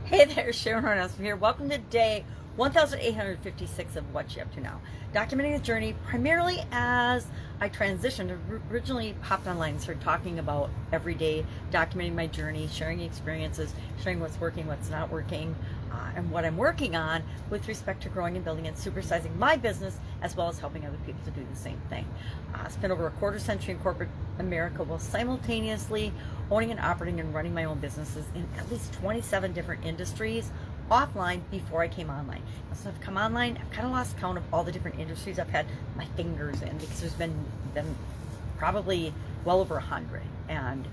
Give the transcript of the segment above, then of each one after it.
Hey there, Sharon Horne-Ellstrom here. Welcome to day 1856 of What You Up To Now. Documenting the journey primarily as I transitioned. Originally hopped online and started talking about every day, documenting my journey, sharing experiences, sharing what's working, what's not working, and what I'm working on with respect to growing and building and supersizing my business, as well as helping other people to do the same thing. I spent over a quarter century in corporate America while simultaneously owning and operating and running my own businesses in at least 27 different industries offline before I came online. So I've come online, I've kind of lost count of all the different industries I've had my fingers in, because there's been probably well over 100, and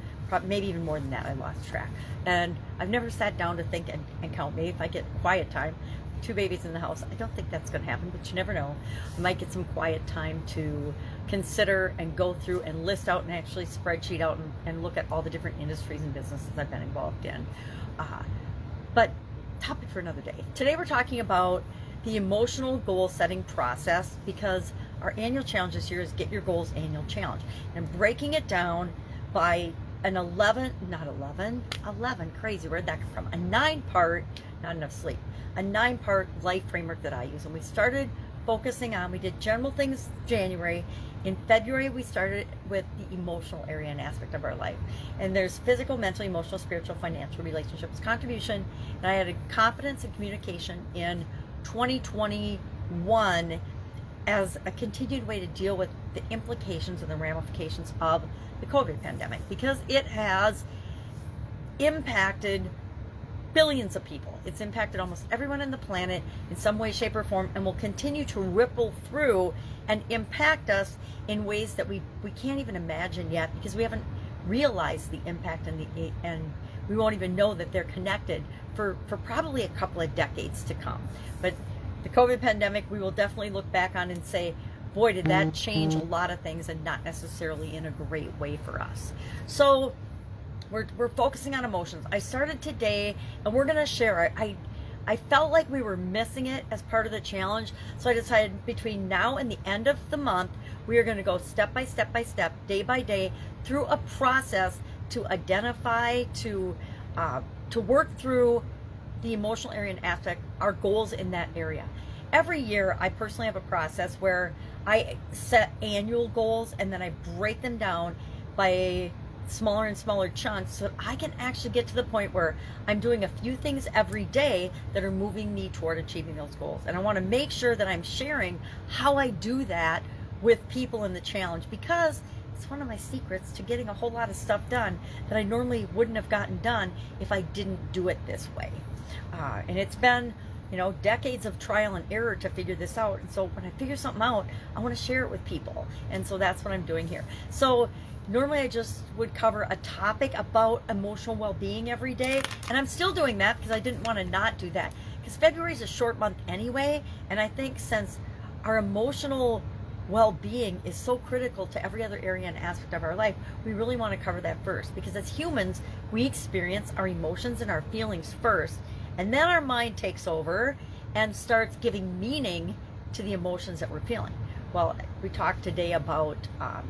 maybe even more than that. I lost track, and I've never sat down to think and count. Maybe if I get quiet time, 2 babies in the house, I don't think that's going to happen, but you never know. I might get some quiet time to consider and go through and list out and actually spreadsheet out and look at all the different industries and businesses I've been involved in. But topic for another day. Today we're talking about the emotional goal setting process, because our annual challenge this year is Get Your Goals Annual Challenge, and breaking it down by an 11, crazy, where'd that come from? A 9-part, not enough sleep, a 9-part life framework that I use. And we started focusing on, we did general things January. In February, we started with the emotional area and aspect of our life. And there's physical, mental, emotional, spiritual, financial, relationships, contribution. And I added confidence and communication in 2021 as a continued way to deal with the implications and the ramifications of the COVID pandemic, because it has impacted billions of people. It's impacted almost everyone on the planet in some way, shape, or form, and will continue to ripple through and impact us in ways that we can't even imagine yet, because we haven't realized the impact, and we won't even know that they're connected for probably a couple of decades to come. But the COVID pandemic, we will definitely look back on and say, boy, did that change a lot of things, and not necessarily in a great way for us. So we're focusing on emotions. I started today, and we're going to share. I felt like we were missing it as part of the challenge, so I decided between now and the end of the month, we are going to go step by step, day by day, through a process to identify, to work through the emotional area and aspect, our goals in that area. Every year, I personally have a process where I set annual goals, and then I break them down by smaller and smaller chunks, so I can actually get to the point where I'm doing a few things every day that are moving me toward achieving those goals. And I want to make sure that I'm sharing how I do that with people in the challenge, because it's one of my secrets to getting a whole lot of stuff done that I normally wouldn't have gotten done if I didn't do it this way. And it's been, decades of trial and error to figure this out. And so when I figure something out, I want to share it with people. And so that's what I'm doing here. So normally I just would cover a topic about emotional well-being every day. And I'm still doing that, because I didn't want to not do that, because February is a short month anyway. And I think since our emotional well-being is so critical to every other area and aspect of our life, we really want to cover that first, because as humans, we experience our emotions and our feelings first, and then our mind takes over and starts giving meaning to the emotions that we're feeling. Well, we talked today about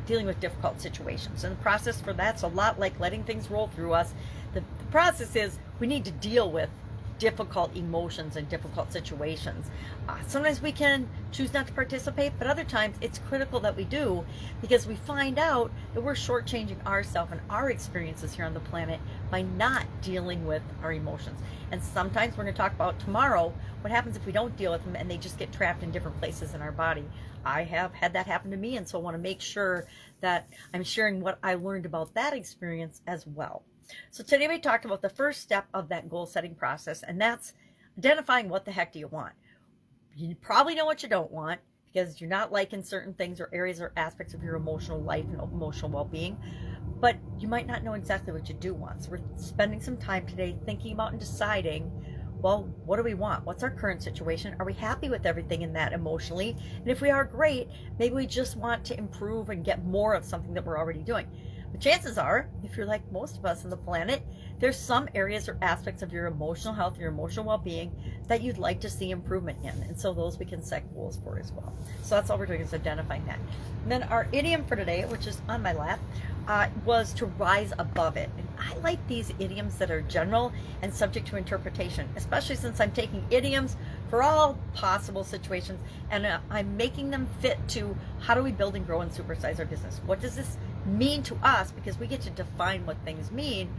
dealing with difficult situations, and the process for that's a lot like letting things roll through us. The process is we need to deal with difficult emotions and difficult situations. Sometimes we can choose not to participate, but other times it's critical that we do, because we find out that we're shortchanging ourselves and our experiences here on the planet by not dealing with our emotions. And sometimes we're going to talk about tomorrow what happens if we don't deal with them and they just get trapped in different places in our body. I have had that happen to me, and so I want to make sure that I'm sharing what I learned about that experience as well. So today we talked about the first step of that goal setting process, and that's identifying what the heck do you want. You probably know what you don't want, because you're not liking certain things or areas or aspects of your emotional life and emotional well-being, but you might not know exactly what you do want. So we're spending some time today thinking about and deciding, well, what do we want? What's our current situation? Are we happy with everything in that emotionally? And if we are, great. Maybe we just want to improve and get more of something that we're already doing. But chances are, if you're like most of us on the planet, there's some areas or aspects of your emotional health, your emotional well-being, that you'd like to see improvement in. And so those we can set goals for as well. So that's all we're doing, is identifying that. And then our idiom for today, which is on my lap, was to rise above it. And I like these idioms that are general and subject to interpretation, especially since I'm taking idioms for all possible situations and I'm making them fit to how do we build and grow and supersize our business. What does this mean to us? Because we get to define what things mean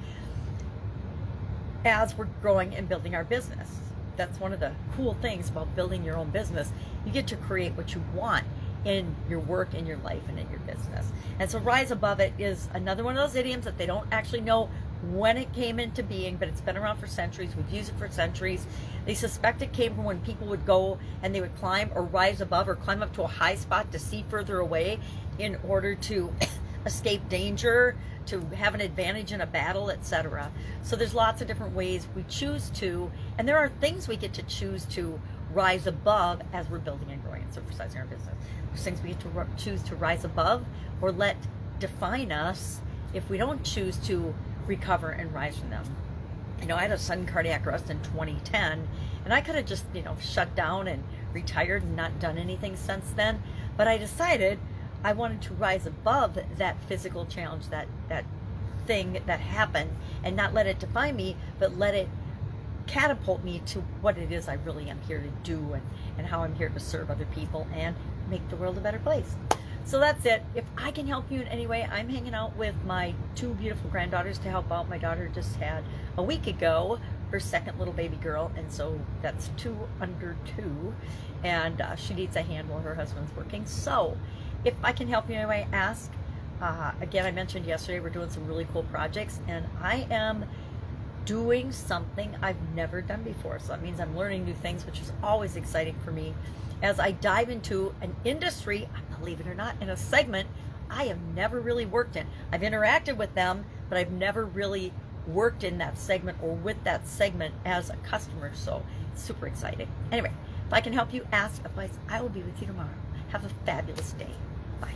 as we're growing and building our business. That's one of the cool things about building your own business. You get to create what you want in your work, in your life, and in your business. And so rise above it is another one of those idioms that they don't actually know when it came into being, but it's been around for centuries. We've used it for centuries. They suspect it came from when people would go and they would climb or rise above or climb up to a high spot to see further away in order to escape danger, to have an advantage in a battle, etc. So there's lots of different ways we choose to, and there are things we get to choose to rise above as we're building and growing and supersizing our business. There's things we get to choose to rise above or let define us if we don't choose to recover and rise from them. You know, I had a sudden cardiac arrest in 2010, and I could have just, shut down and retired and not done anything since then. But I decided I wanted to rise above that physical challenge, that thing that happened, and not let it define me, but let it catapult me to what it is I really am here to do, and how I'm here to serve other people and make the world a better place. So that's it. If I can help you in any way, I'm hanging out with my 2 beautiful granddaughters to help out. My daughter just had a week ago her second little baby girl, and so that's 2 under 2, and she needs a hand while her husband's working. So if I can help you in any way, ask. Again, I mentioned yesterday we're doing some really cool projects, and I am doing something I've never done before. So that means I'm learning new things, which is always exciting for me as I dive into an industry, believe it or not, in a segment I have never really worked in. I've interacted with them, but I've never really worked in that segment or with that segment as a customer. So it's super exciting. Anyway, if I can help you, ask. Otherwise, I will be with you tomorrow. Have a fabulous day. Bye.